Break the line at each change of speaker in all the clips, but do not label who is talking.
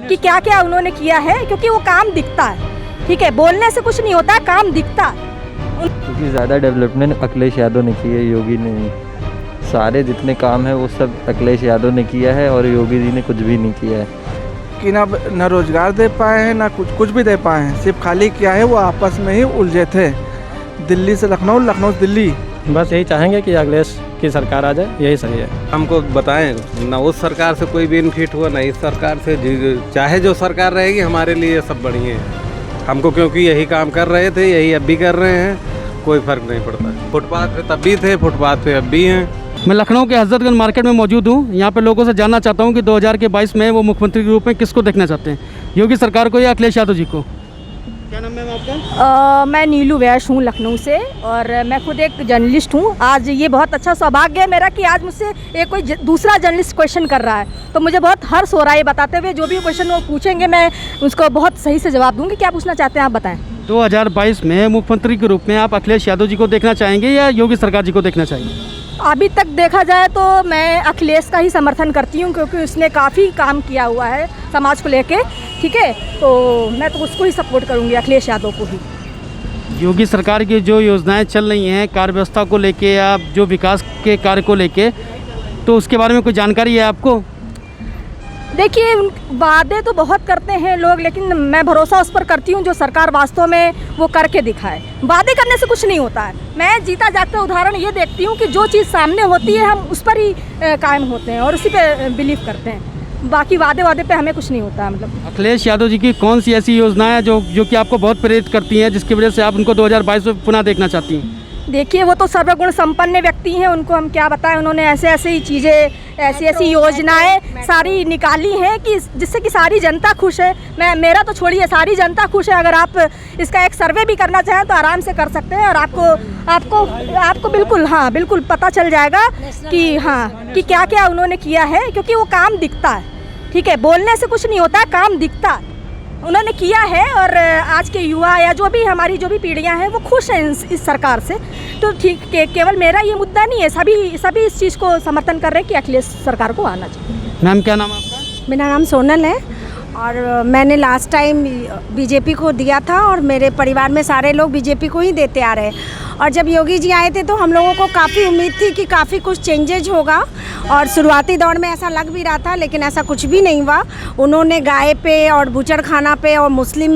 कि क्या क्या उन्होंने किया है, क्योंकि वो काम दिखता है। ठीक है, बोलने से कुछ नहीं होता, काम दिखता है।
क्योंकि ज़्यादा डेवलपमेंट अखिलेश यादव ने की है, योगी ने नहीं। सारे जितने काम है वो सब अखिलेश यादव ने किया है और योगी जी ने कुछ भी नहीं किया है।
कि ना रोजगार दे पाए हैं, ना कुछ भी दे पाए हैं। सिर्फ खाली क्या है, वो आपस में ही उलझे थे। दिल्ली से लखनऊ, लखनऊ से दिल्ली।
बस यही चाहेंगे कि अखिलेश की सरकार आ जाए, यही सही है।
हमको बताएं ना, उस सरकार से कोई बेनिफिट हुआ ना इस सरकार से। चाहे जो सरकार रहेगी हमारे लिए सब बढ़िया है हमको, क्योंकि यही काम कर रहे थे, यही अब भी कर रहे हैं, कोई फर्क नहीं पड़ता। फुटपाथ पे तब भी थे, फुटपाथ पे अब भी हैं।
मैं लखनऊ के हजरतगंज मार्केट में मौजूद हूँ। यहाँ पे लोगों से जानना चाहता हूँ कि 2022 में वो मुख्यमंत्री के रूप में किसको देखना चाहते हैं, योगी सरकार को या अखिलेश यादव जी को। क्या नाम है आपका?
मैं नीलू वैश हूँ लखनऊ से, और मैं खुद एक जर्नलिस्ट हूँ। आज ये बहुत अच्छा सौभाग्य है मेरा कि आज मुझसे एक कोई दूसरा जर्नलिस्ट क्वेश्चन कर रहा है, तो मुझे बहुत हर्ष हो रहा है बताते हुए। जो भी क्वेश्चन वो पूछेंगे मैं उसको बहुत सही से जवाब दूँगी। क्या पूछना चाहते हैं आप बताएं।
2022 में मुख्यमंत्री के रूप में आप अखिलेश यादव जी को देखना चाहेंगे या योगी सरकार जी को देखना चाहेंगे?
अभी तक देखा जाए तो मैं अखिलेश का ही समर्थन करती हूँ, क्योंकि उसने काफ़ी काम किया हुआ है समाज को लेके। ठीक है, तो मैं तो उसको ही सपोर्ट करूँगी, अखिलेश यादव को ही।
योगी सरकार की जो योजनाएं चल रही हैं कार्य व्यवस्था को लेके या जो विकास के कार्य को लेके, तो उसके बारे में कोई जानकारी है आपको?
देखिए, वादे तो बहुत करते हैं लोग, लेकिन मैं भरोसा उस पर करती हूँ जो सरकार वास्तव में वो करके दिखाए। वादे करने से कुछ नहीं होता है। मैं जीता जागता उदाहरण ये देखती हूँ कि जो चीज़ सामने होती है हम उस पर ही कायम होते हैं और उसी पे बिलीव करते हैं। बाकी वादे पे हमें कुछ नहीं होता है। मतलब
अखिलेश यादव जी की कौन सी ऐसी योजनाएं हैं जो कि आपको बहुत प्रेरित करती हैं, जिसकी वजह से आप उनको 2022 में पुनः देखना चाहती हैं?
देखिए, वो तो सर्वगुण संपन्न व्यक्ति हैं, उनको हम क्या बताएं। उन्होंने ऐसे ही चीज़ें, ऐसी योजनाएं सारी निकाली हैं कि जिससे कि सारी जनता खुश है। मेरा तो छोड़िए, सारी जनता खुश है। अगर आप इसका एक सर्वे भी करना चाहें तो आराम से कर सकते हैं, और आपको बिल्कुल, हाँ बिल्कुल पता चल जाएगा कि क्या क्या उन्होंने किया है, क्योंकि वो काम दिखता है। ठीक है, बोलने से कुछ नहीं होता, काम दिखता है। उन्होंने किया है, और आज के युवा या हमारी जो भी पीढ़ियां हैं वो खुश हैं इस सरकार से। तो ठीक, केवल मेरा ये मुद्दा नहीं है, सभी इस चीज़ को समर्थन कर रहे हैं कि अखिलेश सरकार को आना चाहिए।
मैम, क्या नाम है आपका?
मेरा नाम सोनल है, और मैंने लास्ट टाइम बीजेपी को दिया था, और मेरे परिवार में सारे लोग बीजेपी को ही देते आ रहे हैं। और जब योगी जी आए थे तो हम लोगों को काफ़ी उम्मीद थी कि काफ़ी कुछ चेंजेज होगा, और शुरुआती दौर में ऐसा लग भी रहा था, लेकिन ऐसा कुछ भी नहीं हुआ। उन्होंने गाय पे और बूचड़ खाना पे और मुस्लिम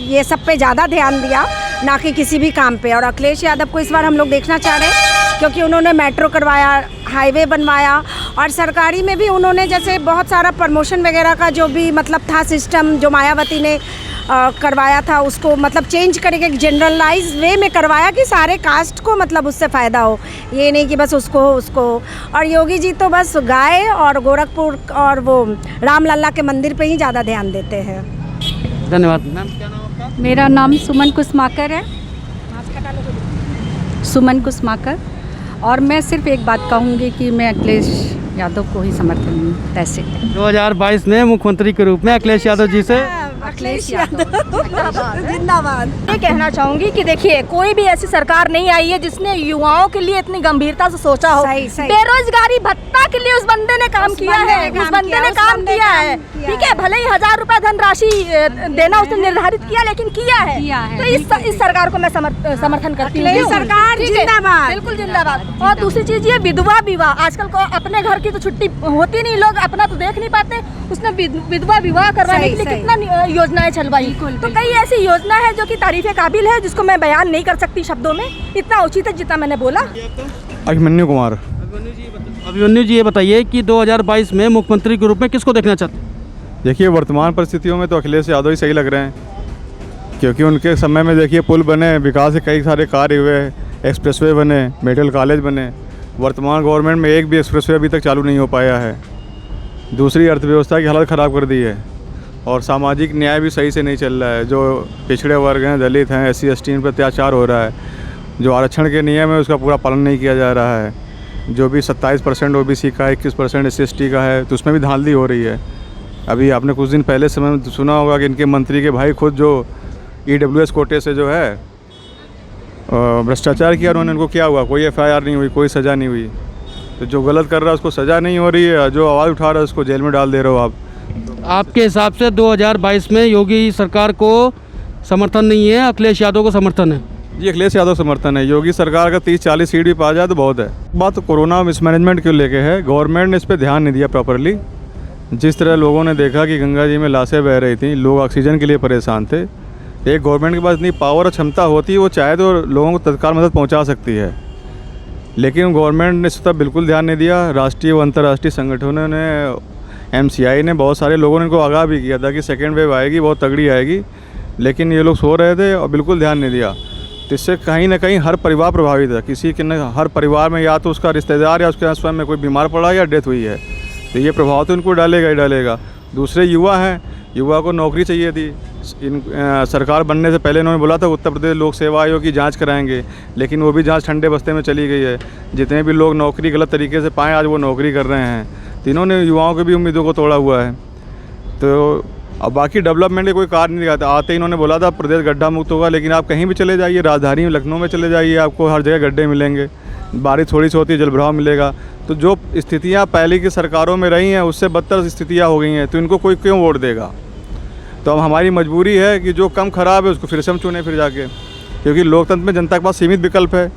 ये सब पे ज़्यादा ध्यान दिया, ना कि किसी भी काम पे। और अखिलेश यादव को इस बार हम लोग देखना चाह रहे हैं, क्योंकि उन्होंने मेट्रो करवाया, हाईवे बनवाया, और सरकारी में भी उन्होंने जैसे बहुत सारा प्रमोशन वगैरह का जो भी मतलब था सिस्टम, जो मायावती ने करवाया था, उसको मतलब चेंज करके एक जनरलाइज वे में करवाया कि सारे कास्ट को मतलब उससे फ़ायदा हो, ये नहीं कि बस उसको। और योगी जी तो बस गाय और गोरखपुर और वो रामलला के मंदिर पे ही ज़्यादा ध्यान देते हैं।
धन्यवाद। मैम, क्या नाम आपका?
मेरा नाम सुमन कुसमाकर है, सुमन कुसमाकर। और मैं सिर्फ एक बात कहूँगी कि मैं अखिलेश यादव को ही समर्थन हूँ। तैसे
2022 में मुख्यमंत्री के रूप में अखिलेश यादव जी से
अखिलेश यादव जिंदाबाद। ये कहना चाहूँगी कि देखिए, कोई भी ऐसी सरकार नहीं आई है जिसने युवाओं के लिए इतनी गंभीरता से सोचा हो। बेरोजगारी भत्ता के लिए उस बंदे ने काम किया है, उस बंदे ने काम किया है। ठीक है, भले ही 1000 रुपए धनराशि देना उसने निर्धारित किया, लेकिन किया है। तो इस सरकार को मैं समर्थन करती हूँ।
सरकार जिंदाबाद,
बिल्कुल जिंदाबाद। और दूसरी चीज, ये विधवा विवाह, आजकल को अपने घर की तो छुट्टी होती नहीं, लोग अपना तो देख नहीं पाते, उसने विधवा विवाह करवाने के लिए कितना योजनाएं चलवाई। तो कई ऐसी योजना है जो कि तारीफ़े काबिल है, जिसको मैं बयान नहीं कर सकती शब्दों में, इतना उचित है जितना मैंने बोला।
अभिमन्यु कुमार।
अभिमन्यु जी, ये बताइए कि 2022 में मुख्यमंत्री के रूप में किसको देखना चाहते हैं?
देखिए, वर्तमान परिस्थितियों में तो अखिलेश यादव ही सही लग रहे हैं, क्योंकि उनके समय में देखिए पुल बने, विकास के कई सारे कार्य हुए, एक्सप्रेसवे बने, मेडिकल कॉलेज बने। वर्तमान गवर्नमेंट में एक भी एक्सप्रेसवे अभी तक चालू नहीं हो पाया है। दूसरी, अर्थव्यवस्था की हालत ख़राब कर दी है, और सामाजिक न्याय भी सही से नहीं चल रहा है। जो पिछड़े वर्ग हैं, दलित हैं, SC ST पर अत्याचार हो रहा है। जो आरक्षण के नियम है उसका पूरा पालन नहीं किया जा रहा है। जो भी 27% OBC का है, 21% SC ST का है, तो उसमें भी धांधली हो रही है। अभी आपने कुछ दिन पहले समय में सुना होगा कि इनके मंत्री के भाई खुद जो EWS कोटे से जो है भ्रष्टाचार किया, उन्होंने उनको क्या हुआ, कोई FIR नहीं हुई, कोई सज़ा नहीं हुई। तो जो गलत कर रहा है उसको सज़ा नहीं हो रही है, जो आवाज़ उठा रहा है उसको जेल में डाल दे रहे हो आप।
आपके हिसाब से 2022 में योगी सरकार को समर्थन नहीं है, अखिलेश यादव को समर्थन है?
जी, अखिलेश यादव समर्थन है। योगी सरकार का 30-40 सीट भी पा जाए तो बहुत है। बात तो कोरोना मिसमैनेजमेंट को लेके है। गवर्नमेंट ने इस पर ध्यान नहीं दिया प्रॉपरली। जिस तरह लोगों ने देखा कि गंगा जी में लाशें बह रही थी, लोग ऑक्सीजन के लिए परेशान थे। एक गवर्नमेंट के पास इतनी पावर और क्षमता होती है, वो चाहे तो लोगों को तत्काल मदद पहुंचा सकती है, लेकिन गवर्नमेंट ने इस पर बिल्कुल ध्यान नहीं दिया। राष्ट्रीय व अंतर्राष्ट्रीय संगठनों ने, MCI ने, बहुत सारे लोगों ने इनको आगाह भी किया था कि सेकेंड वेव आएगी, बहुत तगड़ी आएगी, लेकिन ये लोग सो रहे थे और बिल्कुल ध्यान नहीं दिया। तो इससे कहीं ना कहीं हर परिवार प्रभावित है। किसी के न हर परिवार में या तो उसका रिश्तेदार या उसके आसपास में कोई बीमार पड़ा या डेथ हुई है, तो ये प्रभाव तो इनको डालेगा ही डालेगा। दूसरे युवा हैं, युवा को नौकरी चाहिए थी। सरकार बनने से पहले इन्होंने बोला था उत्तर प्रदेश लोक सेवा आयोग की जांच कराएंगे, लेकिन वो भी जांच ठंडे बस्ते में चली गई है। जितने भी लोग नौकरी गलत तरीके से पाएँ, आज वो नौकरी कर रहे हैं। तो इन्होंने युवाओं की भी उम्मीदों को तोड़ा हुआ है। तो अब बाकी डेवलपमेंट के कोई कार्य नहीं दिखाता। आते इन्होंने बोला था प्रदेश गड्ढा मुक्त होगा, लेकिन आप कहीं भी चले जाइए, राजधानी लखनऊ में चले जाइए, आपको हर जगह गड्ढे मिलेंगे। बारिश थोड़ी सी होती है, जलभराव मिलेगा। तो जो स्थितियाँ पहले की सरकारों में रही हैं, उससे बदतर स्थितियाँ हो गई हैं, तो इनको कोई क्यों वोट देगा? तो अब हमारी मजबूरी है कि जो कम ख़राब है उसको फिर से हम चुने फिर जाके, क्योंकि लोकतंत्र में जनता के पास सीमित विकल्प है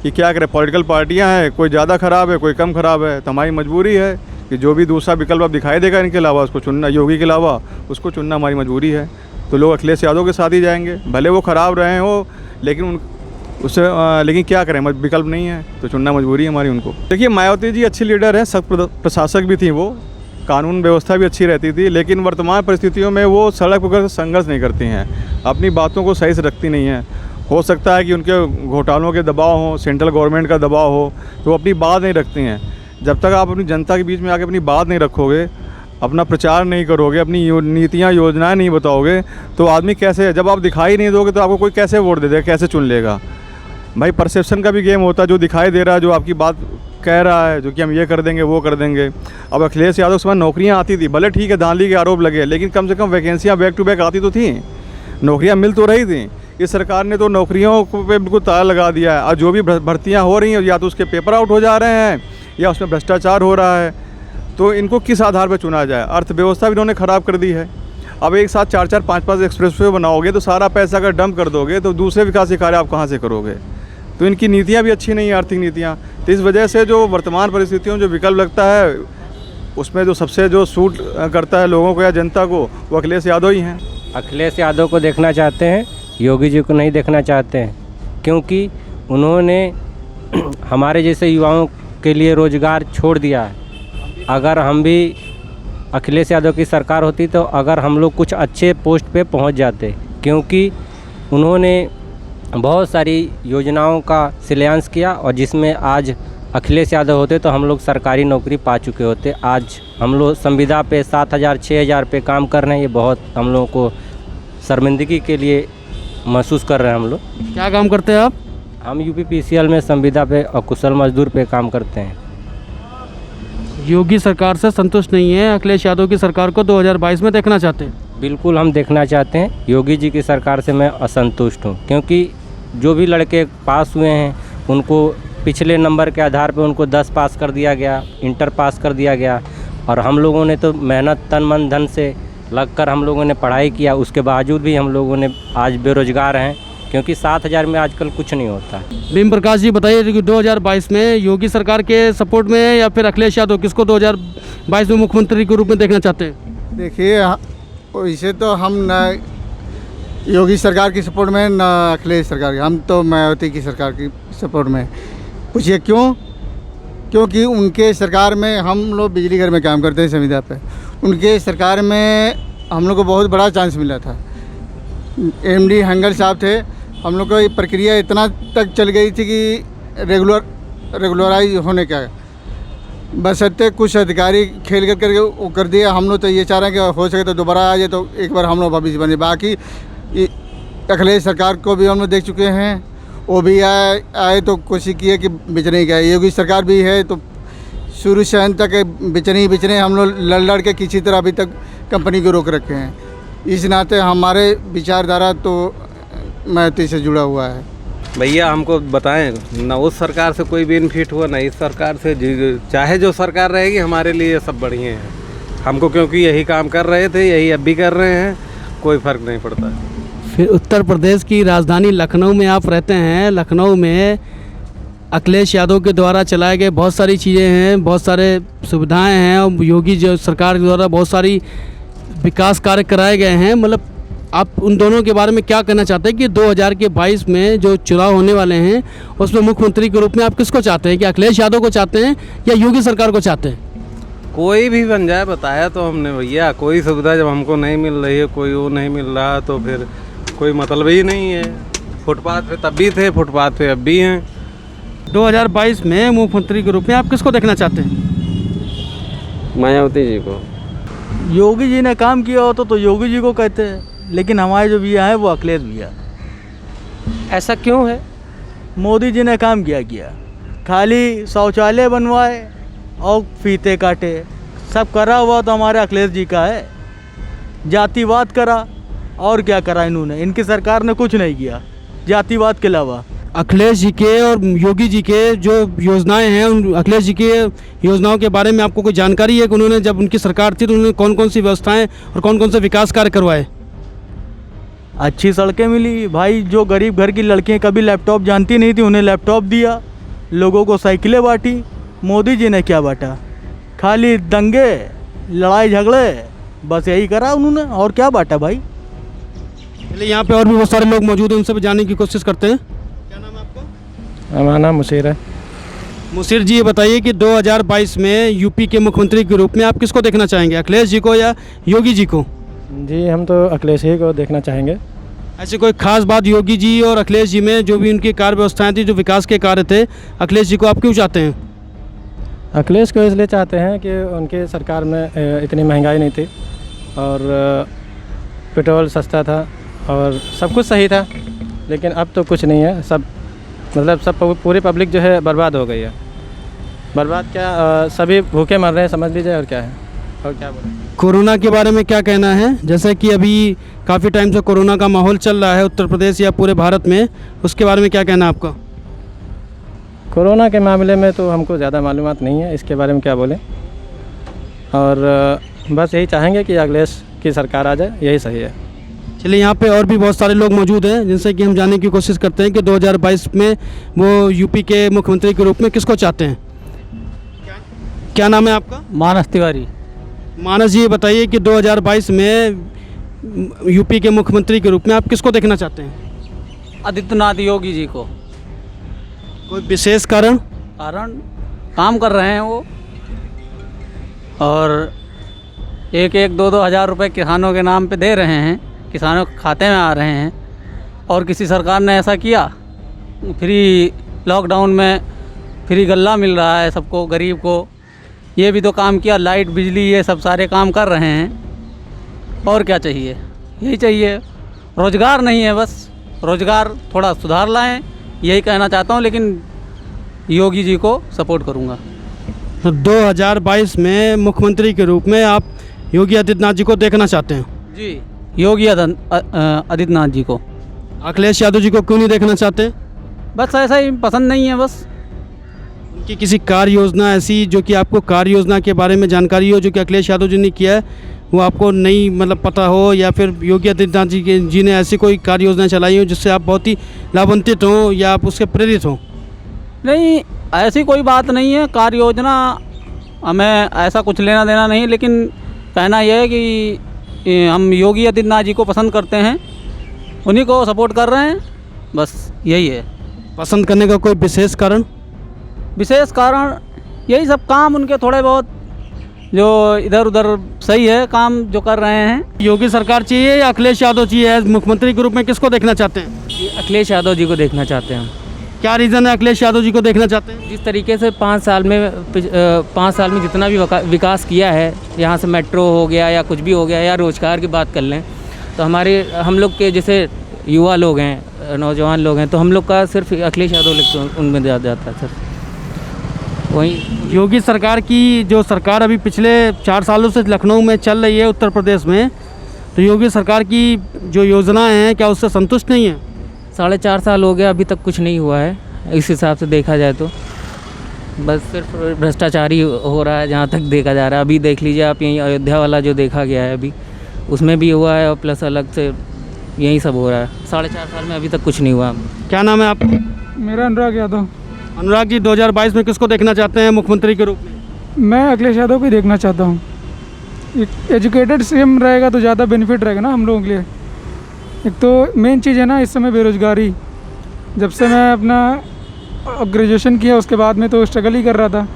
कि क्या करें। पॉलिटिकल पार्टियाँ हैं, कोई ज़्यादा ख़राब है, कोई कम ख़राब है। तो हमारी मजबूरी है कि जो भी दूसरा विकल्प अब दिखाई देगा इनके अलावा, उसको चुनना, योगी के अलावा उसको चुनना हमारी मजबूरी है। तो लोग अखिलेश यादव के साथ ही जाएंगे, भले वो ख़राब रहे हो, लेकिन लेकिन क्या करें, विकल्प नहीं है, तो चुनना मजबूरी है हमारी उनको। देखिए, मायावती जी अच्छी लीडर है, सख्त प्रशासक भी थी, वो कानून व्यवस्था भी अच्छी रहती थी, लेकिन वर्तमान परिस्थितियों में वो सड़क पर संघर्ष नहीं करती हैं, अपनी बातों को सही से रखती नहीं हैं। हो सकता है कि उनके घोटालों के दबाव हो, सेंट्रल गवर्नमेंट का दबाव हो, तो वो अपनी बात नहीं रखती हैं। जब तक आप अपनी जनता के बीच में आके अपनी बात नहीं रखोगे, अपना प्रचार नहीं करोगे, अपनी नीतियाँ योजनाएं नहीं बताओगे, तो आदमी कैसे, जब आप दिखाई नहीं दोगे तो आपको कोई कैसे वोट दे देगा, कैसे चुन लेगा? भाई, परसेप्शन का भी गेम होता है। जो दिखाई दे रहा है, जो आपकी बात कह रहा है, जो कि हम ये कर देंगे वो कर देंगे। अब अखिलेश यादव के समय नौकरियाँ आती थी, भले ठीक है धांधली के आरोप लगे, लेकिन कम से कम वैकेंसियाँ बैक टू बैक आती तो थी, नौकरियाँ मिल तो रही थी। इस सरकार ने तो नौकरियों पे बिल्कुल ताला लगा दिया है। और जो भी भर्तियाँ हो रही हैं, या तो उसके पेपर आउट हो जा रहे हैं या उसमें भ्रष्टाचार हो रहा है। तो इनको किस आधार पर चुना जाए? अर्थव्यवस्था भी इन्होंने ख़राब कर दी है। अब एक साथ 4-4, 5-5 एक्सप्रेसवे बनाओगे तो सारा पैसा अगर डंप कर दोगे तो दूसरे विकास कार्य आप कहाँ से करोगे? तो इनकी नीतियाँ भी अच्छी नहीं है, आर्थिक नीतियाँ। तो इस वजह से जो वर्तमान परिस्थितियों जो विकल्प लगता है, उसमें जो सबसे जो सूट करता है लोगों को या जनता को, वो अखिलेश यादव ही हैं।
अखिलेश यादव को देखना चाहते हैं, योगी जी को नहीं देखना चाहते हैं, क्योंकि उन्होंने हमारे जैसे युवाओं के लिए रोज़गार छोड़ दिया है। अगर हम भी अखिलेश यादव की सरकार होती तो अगर हम लोग कुछ अच्छे पोस्ट पे पहुंच जाते, क्योंकि उन्होंने बहुत सारी योजनाओं का शिलान्यास किया, और जिसमें आज अखिलेश यादव होते तो हम लोग सरकारी नौकरी पा चुके होते। आज हम लोग संविदा पे 7,000-6,000 पे काम कर रहे हैं, ये बहुत हम लोगों को शर्मिंदगी के लिए महसूस कर रहे हैं हम लोग।
क्या काम करते हैं आप?
हम UPPCL में संविदा पे और कुशल मजदूर पे काम करते हैं।
योगी सरकार से संतुष्ट नहीं है, अखिलेश यादव की सरकार को 2022 में देखना चाहते हैं?
बिल्कुल हम देखना चाहते हैं। योगी जी की सरकार से मैं असंतुष्ट हूँ, क्योंकि जो भी लड़के पास हुए हैं उनको पिछले नंबर के आधार पे उनको 10 पास कर दिया गया, इंटर पास कर दिया गया, और हम लोगों ने तो मेहनत तन मन धन से लगकर हम लोगों ने पढ़ाई किया, उसके बावजूद भी हम लोगों ने आज बेरोजगार हैं, क्योंकि 7,000 में आजकल कुछ नहीं होता।
भीम प्रकाश जी, बताइए कि 2022 में योगी सरकार के सपोर्ट में या फिर अखिलेश यादव, किसको 2022 में मुख्यमंत्री के रूप में देखना चाहते हैं?
देखिए, वैसे तो हम न योगी सरकार की सपोर्ट में, न अखिलेश सरकार की। हम तो मायावती की सरकार की सपोर्ट में। पूछिए क्यों? क्योंकि उनके सरकार में हम लोग बिजली घर में काम करते हैं संविदा पे, उनके सरकार में हम लोग को बहुत बड़ा चांस मिला था। MD हंगल साहब थे, हम लोग को ये प्रक्रिया इतना तक चल गई थी कि रेगुलराइज होने का, बशर्ते कुछ अधिकारी खेल करके वो कर दिया। हम लोग तो ये चाह रहे हैं कि हो सके तो दोबारा आ जाए, तो एक बार हम लोग भविष्य बने। बाकी अखिलेश सरकार को भी हम लोग देख चुके हैं, वो भी आए तो कोशिश की है कि बेचने का। योगी सरकार भी है तो शुरू से अंत तक बेचने हम लोग लड़ के किसी तरह अभी तक कंपनी को रोक रखे हैं। इस नाते हमारे विचारधारा तो मायावती से जुड़ा हुआ है।
भैया हमको बताएं ना, उस सरकार से कोई बेनिफिट हुआ ना इस सरकार से। चाहे जो सरकार रहेगी हमारे लिए सब बढ़िया है। हमको क्योंकि यही काम कर रहे थे, यही अब भी कर रहे हैं, कोई फ़र्क नहीं पड़ता।
फिर उत्तर प्रदेश की राजधानी लखनऊ में आप रहते हैं। लखनऊ में अखिलेश यादव के द्वारा चलाए गए बहुत सारी चीज़ें हैं, बहुत सारे सुविधाएं हैं और योगी जो सरकार के द्वारा बहुत सारी विकास कार्य कराए गए हैं। मतलब आप उन दोनों के बारे में क्या कहना चाहते हैं कि 2022 में जो चुनाव होने वाले हैं उसमें मुख्यमंत्री के रूप में आप किसको चाहते हैं, कि अखिलेश यादव को चाहते हैं या योगी सरकार को चाहते हैं?
कोई भी बन जाए, बताया तो हमने भैया, कोई सुविधा जब हमको नहीं मिल रही है, कोई वो नहीं मिल रहा, तो फिर कोई मतलब ही नहीं है। फुटपाथ पे तब भी थे, फुटपाथ पे अब भी हैं।
2022 में मुख्यमंत्री के रूप में आप किसको देखना चाहते हैं?
मायावती जी को।
योगी जी ने काम किया हो तो योगी जी को कहते हैं, लेकिन हमारे जो भैया हैं वो अखिलेश भैया।
ऐसा क्यों है?
मोदी जी ने काम किया, खाली शौचालय बनवाए और फीते काटे, सब करा हुआ तो हमारे अखिलेश जी का है। जातिवाद करा और क्या करा इन्होंने, इनकी सरकार ने कुछ नहीं किया जातिवाद के अलावा।
अखिलेश जी के और योगी जी के जो योजनाएं हैं, उन अखिलेश जी के योजनाओं के बारे में आपको कोई जानकारी है कि उन्होंने जब उनकी सरकार थी तो उन्होंने कौन कौन सी व्यवस्थाएं और कौन कौन से विकास कार्य करवाए?
अच्छी सड़कें मिली भाई, जो गरीब घर की लड़कियां कभी लैपटॉप जानती नहीं थी उन्हें लैपटॉप दिया, लोगों को साइकिलें बांटी। मोदी जी ने क्या बांटा? खाली दंगे, लड़ाई झगड़े, बस यही करा उन्होंने, और क्या बांटा भाई।
चलिए, यहाँ पे और भी बहुत सारे लोग मौजूद हैं, उनसे भी जानने की कोशिश करते हैं। क्या नाम है आपका?
हमारा नाम मुशीर है।
मुशीर जी, ये बताइए कि 2022 में यूपी के मुख्यमंत्री के रूप में आप किसको देखना चाहेंगे, अखिलेश जी को या योगी जी को?
जी, हम तो अखिलेश ही को देखना चाहेंगे।
ऐसी कोई खास बात योगी जी और अखिलेश जी में, जो भी उनकी कार्य व्यवस्थाएं थी, जो विकास के कार्य थे, अखिलेश जी को आप क्यों चाहते हैं?
अखिलेश को इसलिए चाहते हैं कि उनके सरकार में इतनी महंगाई नहीं थी और पेट्रोल सस्ता था और सब कुछ सही था, लेकिन अब तो कुछ नहीं है। सब मतलब सब पूरी पब्लिक जो है बर्बाद हो गई है। बर्बाद क्या, सभी भूखे मर रहे हैं, समझ लीजिए। और क्या है, और क्या बोलें।
कोरोना के बारे में क्या कहना है? जैसे कि अभी काफ़ी टाइम से कोरोना का माहौल चल रहा है उत्तर प्रदेश या पूरे भारत में, उसके बारे में क्या कहना है आपका?
कोरोना के मामले में तो हमको ज़्यादा मालूमात नहीं है, इसके बारे में क्या बोलें। और बस यही चाहेंगे कि अखिलेश की सरकार आ जाए, यही सही है।
चलिए, यहाँ पे और भी बहुत सारे लोग मौजूद हैं जिनसे कि हम जानने की कोशिश करते हैं कि 2022 में वो यूपी के मुख्यमंत्री के रूप में किसको चाहते हैं। क्या नाम है आपका?
मानस तिवारी।
मानस जी, ये बताइए कि 2022 में यूपी के मुख्यमंत्री के रूप में आप किसको देखना चाहते हैं?
आदित्यनाथ योगी जी को।
कोई विशेष कारण?
काम कर रहे हैं वो, और एक 2-2 हज़ार रुपये किसानों के नाम पे दे रहे हैं, किसानों के खाते में आ रहे हैं। और किसी सरकार ने ऐसा किया? फ्री लॉकडाउन में फ्री गल्ला मिल रहा है सबको, गरीब को। ये भी तो काम किया, लाइट बिजली ये सब सारे काम कर रहे हैं। और क्या चाहिए? यही चाहिए। रोज़गार नहीं है, बस रोज़गार थोड़ा सुधार लाएं, यही कहना चाहता हूँ। लेकिन योगी जी को सपोर्ट करूँगा।
तो 2022 में मुख्यमंत्री के रूप में आप योगी आदित्यनाथ जी को देखना चाहते हैं?
जी, योगी आदित्यनाथ जी को।
अखिलेश यादव जी को क्यों नहीं देखना चाहते?
बस ऐसा ही पसंद नहीं है बस।
उनकी किसी कार्य योजना ऐसी जो कि आपको कार्य योजना के बारे में जानकारी हो, जो कि अखिलेश यादव जी ने किया है, वो आपको नहीं मतलब पता हो, या फिर योगी आदित्यनाथ जी ने ऐसी कोई कार्य योजना चलाई हो जिससे आप बहुत ही लाभान्वित हों या आप उसके प्रेरित हों?
नहीं, ऐसी कोई बात नहीं है। कार्य योजना हमें ऐसा कुछ लेना देना नहीं, लेकिन कहना यह है कि हम योगी आदित्यनाथ जी को पसंद करते हैं, उन्हीं को सपोर्ट कर रहे हैं, बस यही है।
पसंद करने का कोई विशेष कारण?
विशेष कारण यही सब काम उनके थोड़े बहुत जो इधर उधर सही है काम जो कर रहे हैं।
योगी सरकार चाहिए या अखिलेश यादव चाहिए? मुख्यमंत्री के रूप में किसको देखना चाहते हैं?
अखिलेश यादव जी को देखना चाहते हैं हम।
क्या रीज़न है अखिलेश यादव जी को देखना चाहते हैं?
जिस तरीके से 5 साल में जितना भी विकास किया है, यहाँ से मेट्रो हो गया या कुछ भी हो गया, या रोज़गार की बात कर लें, तो हम लोग के जैसे युवा लोग हैं, नौजवान लोग हैं, तो हम लोग का सिर्फ अखिलेश यादव उनमें ज़्यादा जाता है सर। वहीं
योगी सरकार की जो सरकार अभी पिछले 4 सालों से लखनऊ में चल रही है उत्तर प्रदेश में, तो योगी सरकार की जो योजनाएं हैं, क्या उससे संतुष्ट नहीं है?
4.5 साल हो गया, अभी तक कुछ नहीं हुआ है इस हिसाब से देखा जाए तो।
बस सिर्फ भ्रष्टाचार ही हो रहा है जहाँ तक देखा जा रहा है। अभी देख लीजिए आप, यहीं अयोध्या वाला जो देखा गया है अभी, उसमें भी हुआ है और प्लस अलग से यही सब हो रहा है। 4.5 साल में अभी तक कुछ नहीं हुआ।
क्या नाम है आपका?
मेरा अनुराग यादव।
अनुराग जी, 2022 में किसको देखना चाहते हैं मुख्यमंत्री के रूप में?
मैं अखिलेश यादव को ही देखना चाहता हूँ। एक एजुकेटेड सीएम रहेगा तो ज़्यादा बेनिफिट रहेगा ना हम लोगों के लिए। एक तो मेन चीज़ है ना इस समय बेरोज़गारी। जब से मैं अपना ग्रेजुएशन किया उसके बाद में तो स्ट्रगल ही कर रहा था।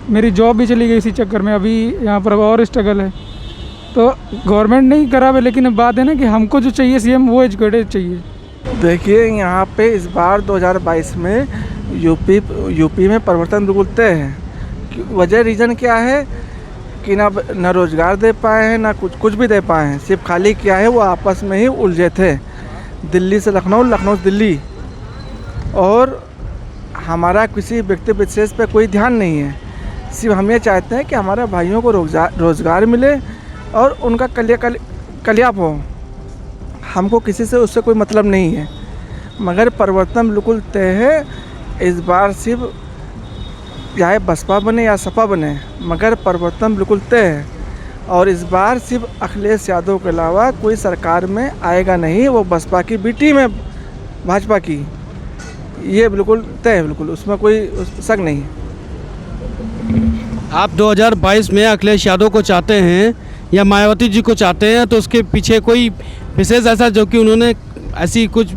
मेरी जॉब भी चली गई इसी चक्कर में। अभी यहाँ पर और स्ट्रगल है। तो गवर्नमेंट नहीं करा है, लेकिन अब बात है ना कि हमको जो चाहिए सीएम वो एजुकेटेड चाहिए।
देखिए यहाँ पे इस बार 2022 में यूपी में परिवर्तन बिल्कुल तय है। वजह रीज़न क्या है कि ना रोज़गार दे पाए हैं, ना कुछ भी दे पाए हैं। सिर्फ खाली क्या है, वो आपस में ही उलझे थे। दिल्ली से लखनऊ, लखनऊ से दिल्ली, और हमारा किसी व्यक्ति विशेष पे कोई ध्यान नहीं है। सिर्फ हम ये चाहते हैं कि हमारे भाइयों को रोज़गार मिले और उनका कल्याण हो। हमको किसी से उससे कोई मतलब नहीं है। मगर परिवर्तन बिल्कुल तय है। इस बार सिर्फ चाहे बसपा बने या सपा बने, मगर परिवर्तन बिल्कुल तय है। और इस बार सिर्फ अखिलेश यादव के अलावा कोई सरकार में आएगा नहीं। वो बसपा की बी टीम है, भाजपा की, ये बिल्कुल तय है, बिल्कुल उसमें कोई शक नहीं है।
आप 2022 में अखिलेश यादव को चाहते हैं या मायावती जी को चाहते हैं, तो उसके पीछे कोई विशेष ऐसा जो कि उन्होंने ऐसी कुछ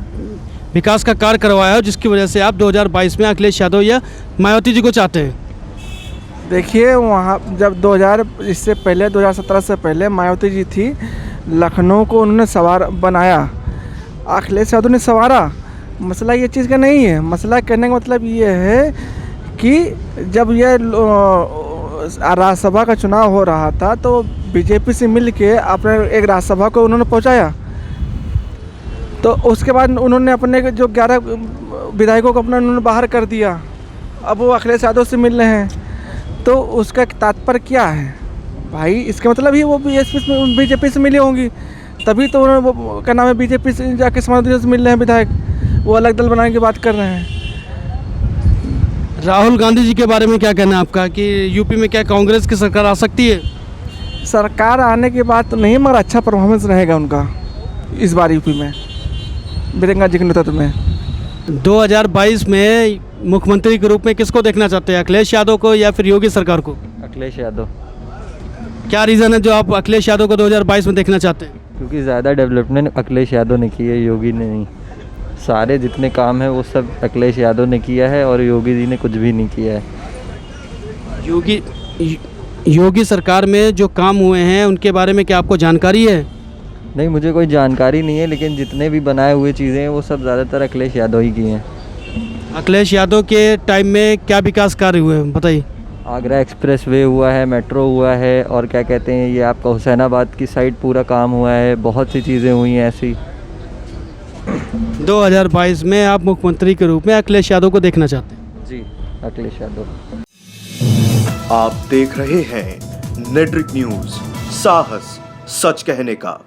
विकास का कार्य करवाया हो जिसकी वजह से आप 2022 में अखिलेश यादव या मायावती जी को चाहते हैं?
देखिए वहाँ जब 2017 से पहले मायावती जी थी, लखनऊ को उन्होंने बनाया, अखिलेश यादव ने संवारा। मसला ये चीज़ का नहीं है। मसला कहने का मतलब ये है कि जब ये राज्यसभा का चुनाव हो रहा था तो बीजेपी से मिल के अपने एक राज्यसभा को उन्होंने पहुंचाया। तो उसके बाद उन्होंने अपने जो 11 विधायकों को अपना उन्होंने बाहर कर दिया। अब वो अखिलेश यादव से मिल रहे हैं। तो उसका तात्पर्य क्या है भाई? इसका मतलब ही वो बीजेपी से मिली होंगी, तभी तो उन्होंने वो क्या नाम है बीजेपी से जाके समाजवादी से मिल रहे हैं विधायक। वो अलग दल बनाने की बात कर रहे हैं।
राहुल गांधी जी के बारे में क्या कहना है आपका कि यूपी में क्या कांग्रेस की सरकार आ सकती है?
सरकार आने की बात तो नहीं, मगर अच्छा परफॉर्मेंस रहेगा उनका इस बार यूपी में, बिरंगा जी के नेतृत्व में।
2022 में मुख्यमंत्री के रूप में किसको देखना चाहते हैं, अखिलेश यादव को या फिर योगी सरकार को?
अखिलेश यादव।
क्या रीज़न है जो आप अखिलेश यादव को 2022 में देखना चाहते हैं?
क्योंकि ज़्यादा डेवलपमेंट अखिलेश यादव ने की है, योगी ने नहीं। सारे जितने काम हैं वो सब अखिलेश यादव ने किया है और योगी जी ने कुछ भी नहीं किया है।
योगी सरकार में जो काम हुए हैं उनके बारे में क्या आपको जानकारी है?
नहीं, मुझे कोई जानकारी नहीं है, लेकिन जितने भी बनाए हुए चीज़ें हैं वो सब ज़्यादातर अखिलेश यादव ही की हैं।
अखिलेश यादव के टाइम में क्या विकास कार्य हुए हैं बताइए?
आगरा एक्सप्रेसवे हुआ है, मेट्रो हुआ है, और क्या कहते हैं ये आपका हुसैनाबाद की साइड पूरा काम हुआ है। बहुत सी चीज़ें हुई हैं ऐसी।
2022 में आप मुख्यमंत्री के रूप में अखिलेश यादव को देखना चाहते हैं?
जी, अखिलेश यादव।
आप देख रहे हैं नेट्रिक न्यूज, साहस सच कहने का।